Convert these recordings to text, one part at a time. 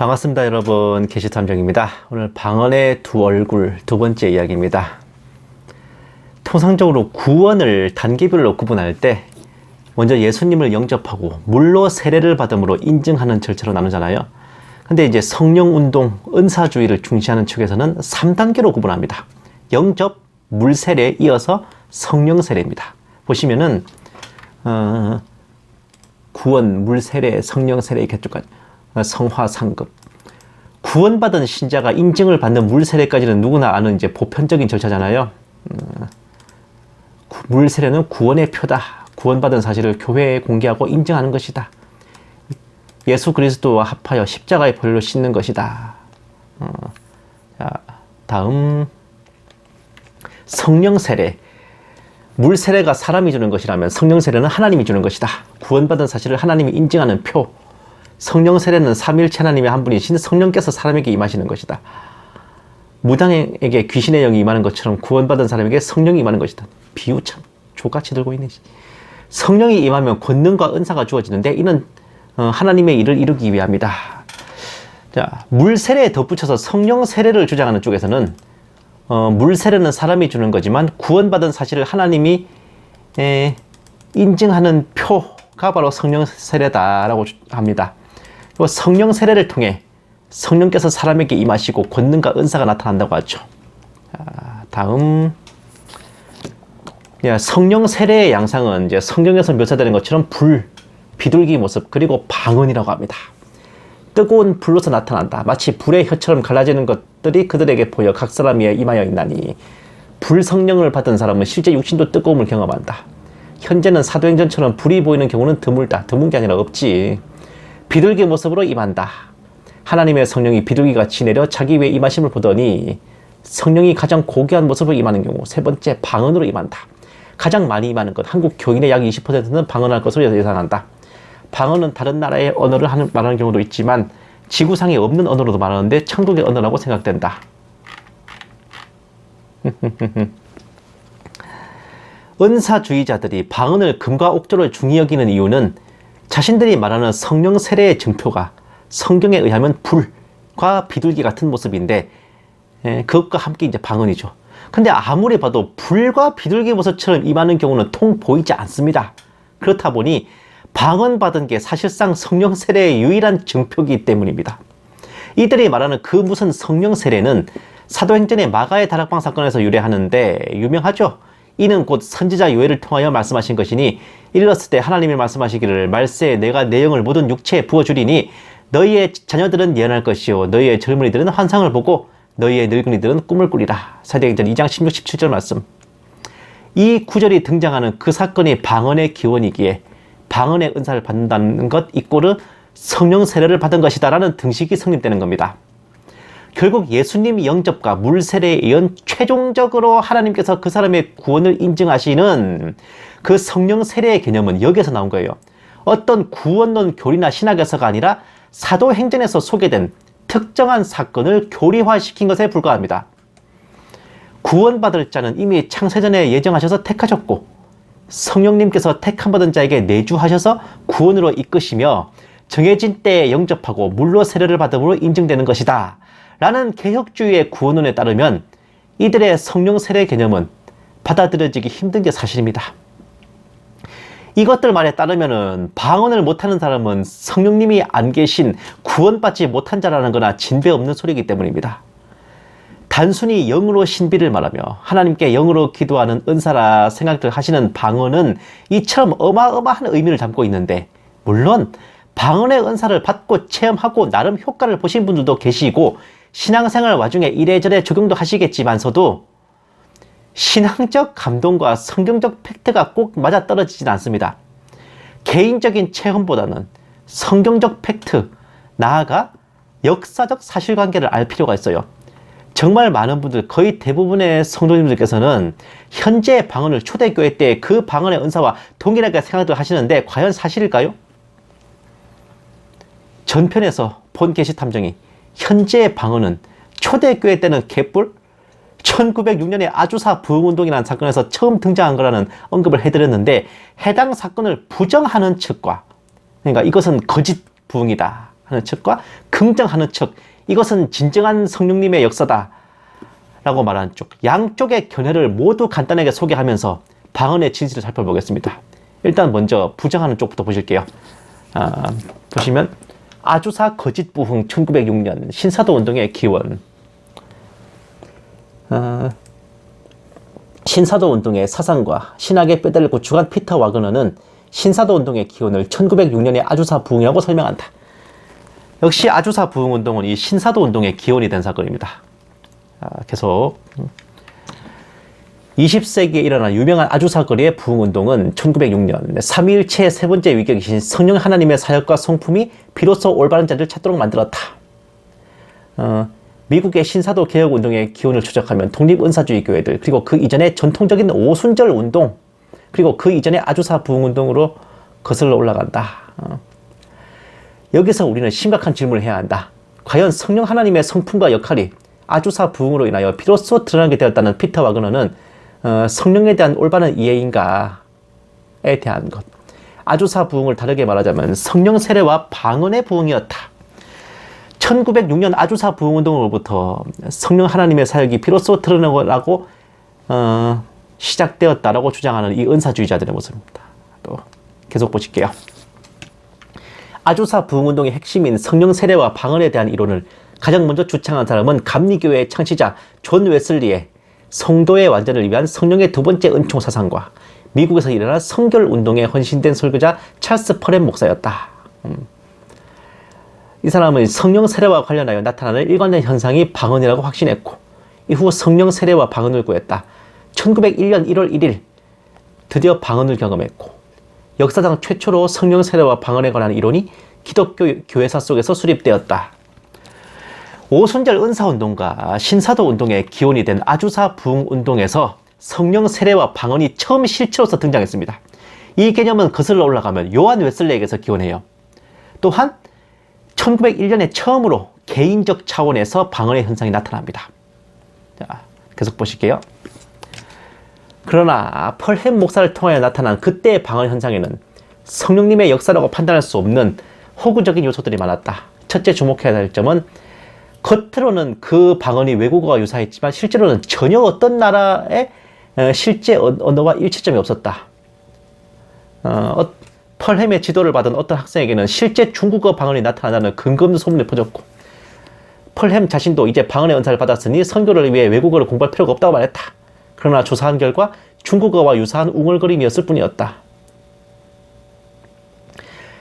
반갑습니다 여러분, 게시탐정입니다. 오늘 방언의 두 얼굴 두 번째 이야기입니다. 통상적으로 구원을 단계별로 구분할 때 먼저 예수님을 영접하고 물로 세례를 받음으로 인증하는 절차로 나누잖아요. 근데 이제 성령운동, 은사주의를 중시하는 측에서는 3단계로 구분합니다. 영접, 물세례에 이어서 성령세례입니다. 보시면은 구원, 물세례, 성령세례 이렇게 쭉 성화, 상급. 구원받은 신자가 인증을 받는 물세례까지는 누구나 아는 이제 보편적인 절차잖아요. 물세례는 구원의 표다. 구원받은 사실을 교회에 공개하고 인증하는 것이다. 예수 그리스도와 합하여 십자가의 보혈로 씻는 것이다. 자, 다음 성령세례. 물세례가 사람이 주는 것이라면 성령세례는 하나님이 주는 것이다. 구원받은 사실을 하나님이 인증하는 표. 성령세례는 삼위일체 하나님의 한 분이신 성령께서 사람에게 임하시는 것이다. 무당에게 귀신의 영이 임하는 것처럼 구원받은 사람에게 성령이 임하는 것이다. 비유 참 족같이 들고 있네. 성령이 임하면 권능과 은사가 주어지는데 이는 하나님의 일을 이루기 위함이다. 자, 물세례에 덧붙여서 성령세례를 주장하는 쪽에서는 물세례는 사람이 주는 거지만 구원받은 사실을 하나님이 인증하는 표가 바로 성령세례다라고 합니다. 성령세례를 통해 성령께서 사람에게 임하시고 권능과 은사가 나타난다고 하죠. 자, 다음 성령세례의 양상은 이제 성경에서 묘사되는 것처럼 불, 비둘기 모습 그리고 방언이라고 합니다. 뜨거운 불로서 나타난다. 마치 불의 혀처럼 갈라지는 것들이 그들에게 보여 각 사람이 임하여 있나니 불성령을 받은 사람은 실제 육신도 뜨거움을 경험한다. 현재는 사도행전처럼 불이 보이는 경우는 드물다. 드문 게 아니라 없지. 비둘기 모습으로 임한다. 하나님의 성령이 비둘기같이 내려 자기 위에 임하심을 보더니 성령이 가장 고귀한 모습으로 임하는 경우. 세 번째, 방언으로 임한다. 가장 많이 임하는 것. 한국 교인의 약 20%는 방언할 것으로 예상한다. 방언은 다른 나라의 언어를 말하는 경우도 있지만 지구상에 없는 언어로도 말하는데 천국의 언어라고 생각된다. 은사주의자들이 방언을 금과 옥조를 중히 여기는 이유는 자신들이 말하는 성령 세례의 증표가 성경에 의하면 불과 비둘기 같은 모습인데 그것과 함께 이제 방언이죠. 근데 아무리 봐도 불과 비둘기 모습처럼 임하는 경우는 통 보이지 않습니다. 그렇다 보니 방언 받은 게 사실상 성령 세례의 유일한 증표이기 때문입니다. 이들이 말하는 그 무슨 성령 세례는 사도행전의 마가의 다락방 사건에서 유래하는데 유명하죠. 이는 곧 선지자 요엘을 통하여 말씀하신 것이니 일렀을 때 하나님이 말씀하시기를 말세에 내가 내 영을 모든 육체에 부어주리니 너희의 자녀들은 예언할 것이요 너희의 젊은이들은 환상을 보고 너희의 늙은이들은 꿈을 꾸리라. 사도행전 2장 16, 17절 말씀. 이 구절이 등장하는 그 사건이 방언의 기원이기에 방언의 은사를 받는다는 것 이꼬르 성령 세례를 받은 것이다 라는 등식이 성립되는 겁니다. 결국 예수님 영접과 물세례에 이은 최종적으로 하나님께서 그 사람의 구원을 인증하시는 그 성령 세례의 개념은 여기에서 나온 거예요. 어떤 구원론 교리나 신학에서가 아니라 사도행전에서 소개된 특정한 사건을 교리화시킨 것에 불과합니다. 구원받을 자는 이미 창세전에 예정하셔서 택하셨고 성령님께서 택함 받은 자에게 내주하셔서 구원으로 이끄시며 정해진 때에 영접하고 물로 세례를 받음으로 인증되는 것이다 라는 개혁주의의 구원론에 따르면 이들의 성령 세례 개념은 받아들여지기 힘든 게 사실입니다. 이것들 말에 따르면은 방언을 못하는 사람은 성령님이 안 계신 구원받지 못한 자라는 거나 진배 없는 소리이기 때문입니다. 단순히 영으로 신비를 말하며 하나님께 영으로 기도하는 은사라 생각들 하시는 방언은 이처럼 어마어마한 의미를 담고 있는데 물론 방언의 은사를 받고 체험하고 나름 효과를 보신 분들도 계시고 신앙생활 와중에 이래저래 적용도 하시겠지만서도 신앙적 감동과 성경적 팩트가 꼭 맞아떨어지진 않습니다. 개인적인 체험보다는 성경적 팩트, 나아가 역사적 사실관계를 알 필요가 있어요. 정말 많은 분들, 거의 대부분의 성도님들께서는 현재 방언을 초대교회 때 그 방언의 은사와 동일하게 생각을 하시는데 과연 사실일까요? 전편에서 본 게시탐정이 현재의 방언은 초대교회 때는 개뿔? 1906년에 아주사 부흥운동이라는 사건에서 처음 등장한 거라는 언급을 해드렸는데 해당 사건을 부정하는 측과 그러니까 이것은 거짓 부흥이다 하는 측과 그 긍정하는 척, 이것은 진정한 성령님의 역사다 라고 말하는 쪽, 양쪽의 견해를 모두 간단하게 소개하면서 방언의 진실을 살펴보겠습니다. 일단 먼저 부정하는 쪽부터 보실게요. 보시면 아주사 거짓 부흥 1906년 신사도 운동의 기원. 신사도 운동의 사상과 신학의 뼈대를 구축한 피터 와그너는 신사도 운동의 기원을 1906년의 아주사 부흥이라고 설명한다. 역시 아주사 부흥 운동은 이 신사도 운동의 기원이 된 사건입니다. 계속 20세기에 일어난 유명한 아주사 거리의 부흥 운동은 1906년 삼위일체의 세 번째 위격이신 성령 하나님의 사역과 성품이 비로소 올바른 자리를 찾도록 만들었다. 미국의 신사도 개혁 운동의 기원을 추적하면 독립은사주의 교회들, 그리고 그 이전의 전통적인 오순절 운동, 그리고 그 이전의 아주사 부흥 운동으로 거슬러 올라간다. 여기서 우리는 심각한 질문을 해야 한다. 과연 성령 하나님의 성품과 역할이 아주사 부흥으로 인하여 비로소 드러나게 되었다는 피터 와그너는 성령에 대한 올바른 이해인가에 대한 것. 아주사 부흥을 다르게 말하자면 성령 세례와 방언의 부흥이었다. 1906년 아주사 부흥 운동으로부터 성령 하나님의 사역이 비로소 드러나고 시작되었다라고 주장하는 이 은사주의자들의 모습입니다. 또 계속 보실게요. 아주사 부흥 운동의 핵심인 성령 세례와 방언에 대한 이론을 가장 먼저 주창한 사람은 감리교회의 창시자 존 웨슬리의 성도의 완전을 위한 성령의 두 번째 은총 사상과 미국에서 일어난 성결 운동에 헌신된 설교자 찰스 퍼렘 목사였다. 이 사람은 성령 세례와 관련하여 나타나는 일관된 현상이 방언이라고 확신했고, 이후 성령 세례와 방언을 구했다. 1901년 1월 1일 드디어 방언을 경험했고, 역사상 최초로 성령 세례와 방언에 관한 이론이 기독교 교회사 속에서 수립되었다. 오순절 은사운동과 신사도 운동의 기원이 된 아주사 부흥 운동에서 성령 세례와 방언이 처음 실체로서 등장했습니다. 이 개념은 거슬러 올라가면 요한 웨슬레에게서 기원해요. 또한 1901년에 처음으로 개인적 차원에서 방언의 현상이 나타납니다. 자, 계속 보실게요. 그러나 펄햄 목사를 통하여 나타난 그때의 방언 현상에는 성령님의 역사라고 판단할 수 없는 호구적인 요소들이 많았다. 첫째 주목해야 할 점은 겉으로는 그 방언이 외국어와 유사했지만 실제로는 전혀 어떤 나라의 실제 언어와 일치점이 없었다. 펄햄의 지도를 받은 어떤 학생에게는 실제 중국어 방언이 나타난다는 근거 없는 소문이 퍼졌고, 펄햄 자신도 이제 방언의 은사를 받았으니 선교를 위해 외국어를 공부할 필요가 없다고 말했다. 그러나 조사한 결과 중국어와 유사한 웅얼거림이었을 뿐이었다.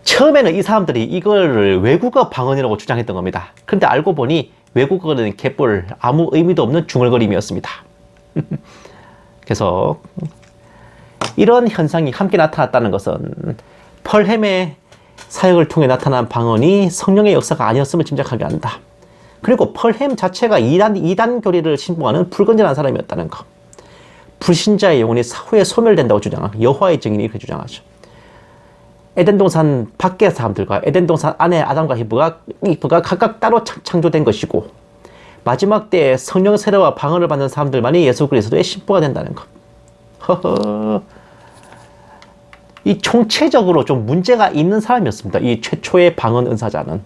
처음에는 이 사람들이 이걸 외국어 방언이라고 주장했던 겁니다. 그런데 알고 보니 외국어는 개뿔, 아무 의미도 없는 중얼거림이었습니다. 그래서 이런 현상이 함께 나타났다는 것은 펄햄의 사역을 통해 나타난 방언이 성령의 역사가 아니었음을 짐작하게 한다. 그리고 펄햄 자체가 이단 교리를 신봉하는 불건전한 사람이었다는 것. 불신자의 영혼이 후에 소멸된다고 주장하고 여호와의 증인이 이렇게 주장하죠. 에덴 동산 밖의 사람들과 에덴 동산 안에 아담과 이브가 각각 따로 창조된 것이고, 마지막 때에 성령 세례와 방언을 받는 사람들만이 예수 그리스도의 신부가 된다는 것. 이 총체적으로 좀 문제가 있는 사람이었습니다. 이 최초의 방언 은사자는.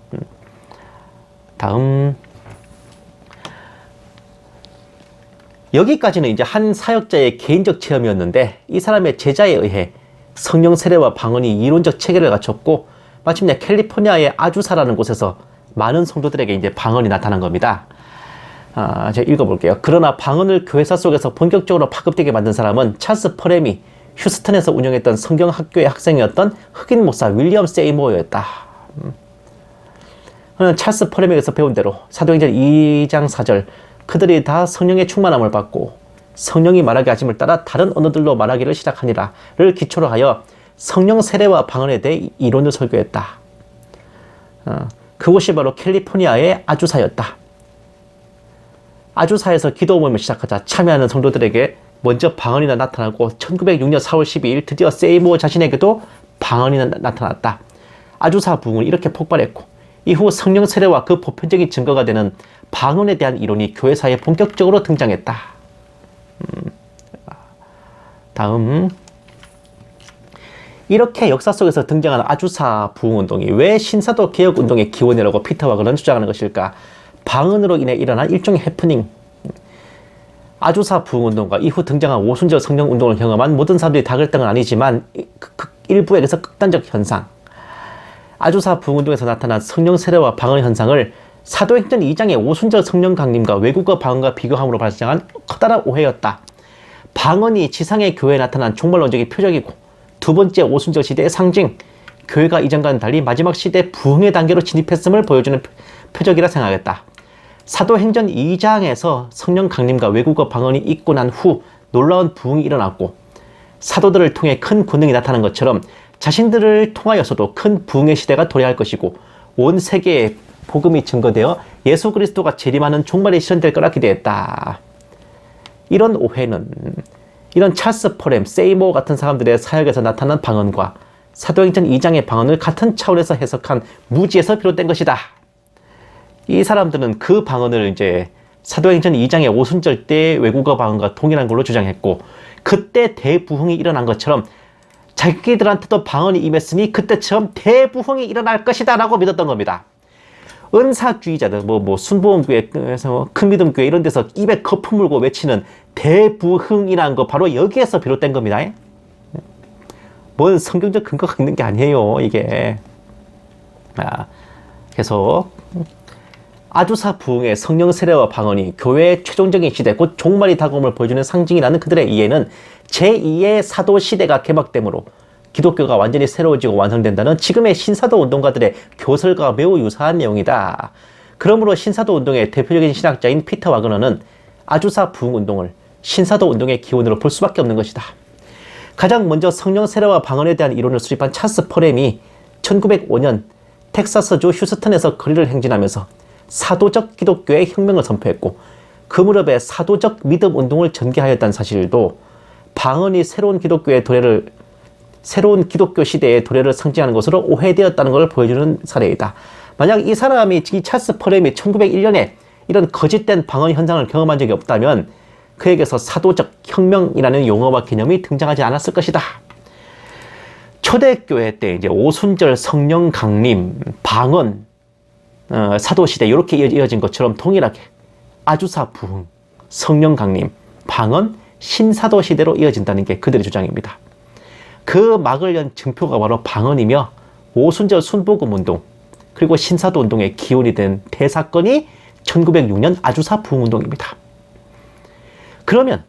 다음. 여기까지는 이제 한 사역자의 개인적 체험이었는데, 이 사람의 제자에 의해 성령 세례와 방언이 이론적 체계를 갖췄고, 마침내 캘리포니아의 아주사라는 곳에서 많은 성도들에게 이제 방언이 나타난 겁니다. 제가 읽어볼게요. 그러나 방언을 교회사 속에서 본격적으로 파급되게 만든 사람은 찰스 퍼렘이 휴스턴에서 운영했던 성경학교의 학생이었던 흑인 목사 윌리엄 세이모어였다. 찰스 퍼렘에게서 배운 대로 사도행전 2장 4절, 그들이 다 성령의 충만함을 받고 성령이 말하게 하심을 따라 다른 언어들로 말하기를 시작하니라를 기초로 하여 성령 세례와 방언에 대해 이론을 설교했다. 그곳이 바로 캘리포니아의 아주사였다. 아주사에서 기도 모임을 시작하자 참여하는 성도들에게 먼저 방언이 나타나고 1906년 4월 12일 드디어 세이모어 자신에게도 방언이 나타났다. 아주사 부흥은 이렇게 폭발했고, 이후 성령 세례와 그 보편적인 증거가 되는 방언에 대한 이론이 교회사에 본격적으로 등장했다. 다음. 이렇게 역사 속에서 등장하는 아주사 부흥운동이 왜 신사도 개혁운동의 기원이라고 피터 와그너는 주장하는 것일까? 방언으로 인해 일어난 일종의 해프닝. 아주사 부흥운동과 이후 등장한 오순절 성령운동을 경험한 모든 사람들이 다 그랬던 건 아니지만 일부에게서 극단적 현상. 아주사 부흥운동에서 나타난 성령 세례와 방언 현상을 사도행전 2장의 오순절 성령 강림과 외국어 방언과 비교함으로 발생한 커다란 오해였다. 방언이 지상의 교회에 나타난 종말론적인 표적이고 두 번째 오순절 시대의 상징, 교회가 이전과는 달리 마지막 시대 부흥의 단계로 진입했음을 보여주는 표적이라 생각했다. 사도행전 2장에서 성령 강림과 외국어 방언이 있고 난 후 놀라운 부흥이 일어났고 사도들을 통해 큰 권능이 나타난 것처럼 자신들을 통하여서도 큰 부흥의 시대가 도래할 것이고 온 세계에 복음이 증거되어 예수 그리스도가 재림하는 종말이 실현될 거라 기대했다. 이런 오해는 이런 찰스 포렘, 세이모 같은 사람들의 사역에서 나타난 방언과 사도행전 2장의 방언을 같은 차원에서 해석한 무지에서 비롯된 것이다. 이 사람들은 그 방언을 이제 사도행전 2장의 오순절 때 외국어 방언과 동일한 걸로 주장했고 그때 대부흥이 일어난 것처럼 자기들한테도 방언이 임했으니 그때처럼 대부흥이 일어날 것이다 라고 믿었던 겁니다. 은사주의자들, 순복음교회에서 큰믿음교회 이런 데서 입에 거품 물고 외치는 대부흥이라는 거 바로 여기에서 비롯된 겁니다. 뭔 성경적 근거가 있는 게 아니에요, 이게. 계속 아주사 부흥의 성령 세례와 방언이 교회의 최종적인 시대, 곧 종말이 다가옴을 보여주는 상징이라는 그들의 이해는 제2의 사도 시대가 개막되므로 기독교가 완전히 새로워지고 완성된다는 지금의 신사도 운동가들의 교설과 매우 유사한 내용이다. 그러므로 신사도 운동의 대표적인 신학자인 피터 와그너는 아주사 부흥 운동을 신사도 운동의 기원으로 볼 수밖에 없는 것이다. 가장 먼저 성령 세례와 방언에 대한 이론을 수립한 찰스 포렘이 1905년 텍사스주 휴스턴에서 거리를 행진하면서 사도적 기독교의 혁명을 선포했고 그 무렵에 사도적 믿음 운동을 전개하였다는 사실도 방언이 새로운 기독교 시대의 도래를 상징하는 것으로 오해되었다는 것을 보여주는 사례이다. 만약 이 사람이, 이 찰스 포렘이 1901년에 이런 거짓된 방언 현상을 경험한 적이 없다면 그에게서 사도적 혁명이라는 용어와 개념이 등장하지 않았을 것이다. 초대교회 때 이제 오순절 성령 강림, 방언, 사도시대 이렇게 이어진 것처럼 동일하게 아주사 부흥, 성령 강림, 방언, 신사도 시대로 이어진다는 게 그들의 주장입니다. 그 막을 연 증표가 바로 방언이며 오순절 순복음 운동 그리고 신사도 운동의 기원이 된 대사건이 1906년 아주사 부흥 운동입니다. 그러면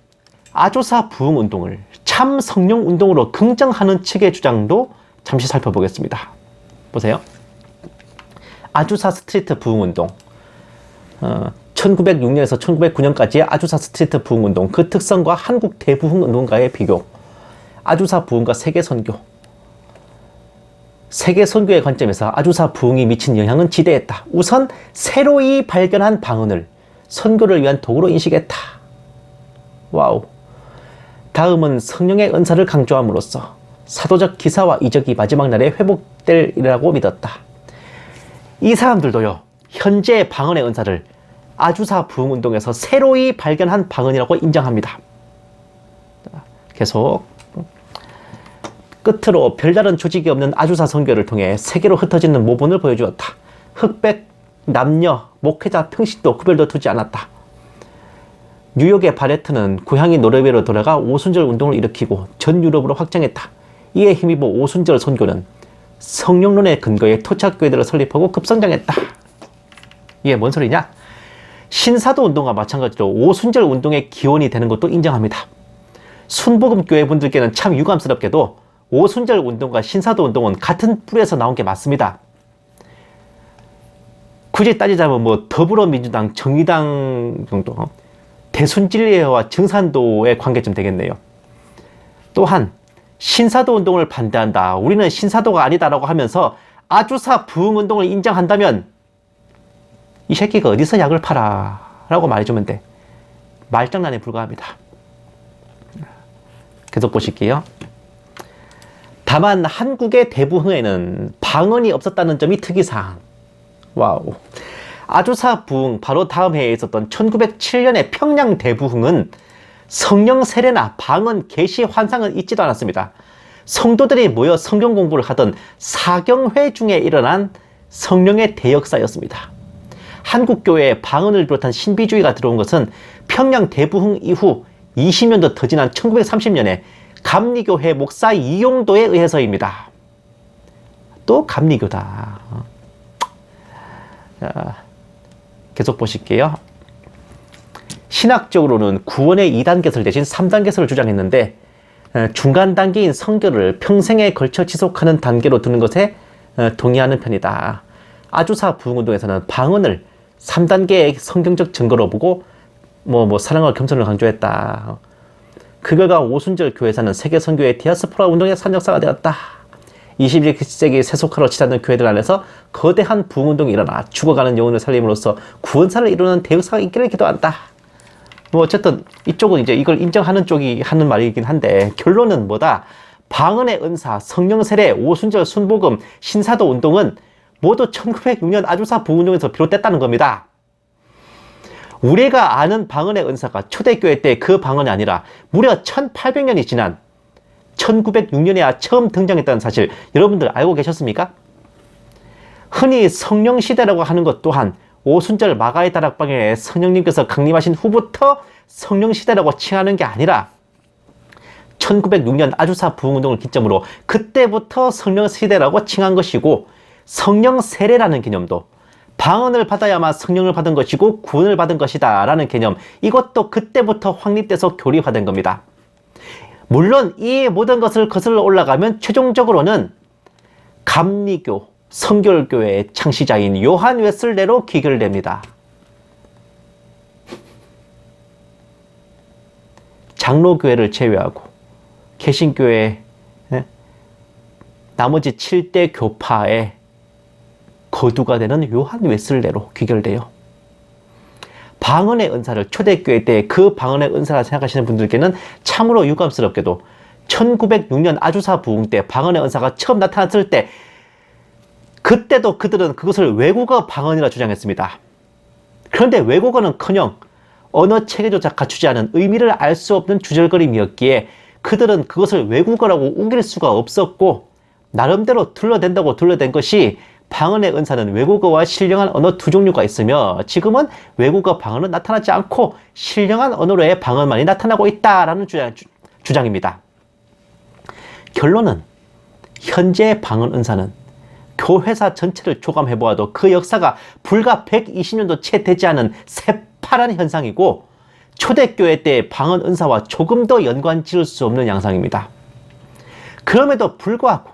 아주사 부흥 운동을 참 성령 운동으로 긍정하는 측의 주장도 잠시 살펴보겠습니다. 보세요. 아주사 스트리트 부흥 운동, 1906년에서 1909년까지의 아주사 스트리트 부흥 운동, 그 특성과 한국 대부흥 운동가의 비교, 아주사 부흥과 세계 선교. 세계 선교의 관점에서 아주사 부흥이 미친 영향은 지대했다. 우선 새로이 발견한 방언을 선교를 위한 도구로 인식했다. 와우. 다음은 성령의 은사를 강조함으로써 사도적 기사와 이적이 마지막 날에 회복될이라고 믿었다. 이 사람들도요, 현재 방언의 은사를 아주사 부흥 운동에서 새로이 발견한 방언이라고 인정합니다. 계속 끝으로 별다른 조직이 없는 아주사 선교를 통해 세계로 흩어지는 모본을 보여주었다. 흑백, 남녀, 목회자, 평신도 구별도 두지 않았다. 뉴욕의 바레트는 고향인 노르웨이로 돌아가 오순절 운동을 일으키고 전 유럽으로 확장했다. 이에 힘입어 오순절 선교는 성령론의 근거에 토착교회들을 설립하고 급성장했다. 이게 뭔 소리냐? 신사도 운동과 마찬가지로 오순절 운동의 기원이 되는 것도 인정합니다. 순복음 교회분들께는 참 유감스럽게도 오순절 운동과 신사도 운동은 같은 뿌리에서 나온 게 맞습니다. 굳이 따지자면 더불어민주당, 정의당 정도, 대순진리회와 증산도의 관계점 되겠네요. 또한 신사도 운동을 반대한다, 우리는 신사도가 아니다라고 하면서 아주사 부흥 운동을 인정한다면 이 새끼가 어디서 약을 팔아 라고 말해주면 돼. 말장난에 불과합니다. 계속 보실게요. 다만 한국의 대부흥에는 방언이 없었다는 점이 특이사항. 와우. 아주사 부흥 바로 다음 해에 있었던 1907년의 평양 대부흥은 성령 세례나 방언 계시 환상은 있지도 않았습니다. 성도들이 모여 성경 공부를 하던 사경회 중에 일어난 성령의 대역사였습니다. 한국교회에 방언을 비롯한 신비주의가 들어온 것은 평양 대부흥 이후 20년도 더 지난 1930년에 감리교회 목사 이용도에 의해서입니다. 또 감리교다. 자, 계속 보실게요. 신학적으로는 구원의 2단계설 대신 3단계설을 주장했는데 중간 단계인 성결을 평생에 걸쳐 지속하는 단계로 두는 것에 동의하는 편이다. 아주사 부흥운동에서는 방언을 3단계의 성경적 증거로 보고 사랑과 겸손을 강조했다. 그 결과 오순절 교회사는 세계 선교의 디아스포라 운동의 산역사가 되었다. 21세기 세속화로 치닫는 교회들 안에서 거대한 부흥운동이 일어나 죽어가는 영혼을 살림으로써 구원사를 이루는 대역사가 있기를 기도한다. 어쨌든 이쪽은 이제 이걸 인정하는 쪽이 하는 말이긴 한데, 결론은 뭐다? 방언의 은사, 성령 세례, 오순절, 순복음, 신사도 운동은 모두 1906년 아주사 부흥운동에서 비롯됐다는 겁니다. 우리가 아는 방언의 은사가 초대교회 때 그 방언이 아니라 무려 1800년이 지난 1906년에야 처음 등장했다는 사실 여러분들 알고 계셨습니까? 흔히 성령시대라고 하는 것 또한 오순절 마가의 다락방에 성령님께서 강림하신 후부터 성령시대라고 칭하는 게 아니라 1906년 아주사 부흥운동을 기점으로 그때부터 성령시대라고 칭한 것이고, 성령세례라는 개념도 방언을 받아야만 성령을 받은 것이고 구원을 받은 것이다 라는 개념, 이것도 그때부터 확립돼서 교리화된 겁니다. 물론 이 모든 것을 거슬러 올라가면 최종적으로는 감리교, 성결교회의 창시자인 요한 웨슬레로 귀결됩니다. 장로교회를 제외하고 개신교회 나머지 7대 교파의 거두가 되는 요한 웨슬레로 귀결돼요. 방언의 은사를 초대교회 때 그 방언의 은사라 생각하시는 분들께는 참으로 유감스럽게도 1906년 아주사 부흥 때 방언의 은사가 처음 나타났을 때 그때도 그들은 그것을 외국어 방언이라 주장했습니다. 그런데 외국어는커녕 언어 체계조차 갖추지 않은 의미를 알 수 없는 주절거림이었기에 그들은 그것을 외국어라고 우길 수가 없었고, 나름대로 둘러댄다고 둘러댄 것이 방언의 은사는 외국어와 신령한 언어 두 종류가 있으며 지금은 외국어 방언은 나타나지 않고 신령한 언어로의 방언만이 나타나고 있다라는 주장입니다. 결론은 현재의 방언 은사는 교회사 전체를 조감해보아도 그 역사가 불과 120년도 채 되지 않은 새파란 현상이고, 초대교회 때의 방언 은사와 조금도 연관 지을 수 없는 양상입니다. 그럼에도 불구하고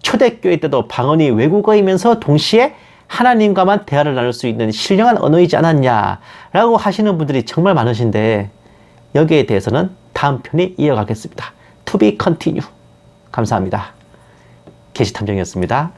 초대교회 때도 방언이 외국어이면서 동시에 하나님과만 대화를 나눌 수 있는 신령한 언어이지 않았냐라고 하시는 분들이 정말 많으신데, 여기에 대해서는 다음 편에 이어가겠습니다. To be continue. 감사합니다. 계시탐정이었습니다.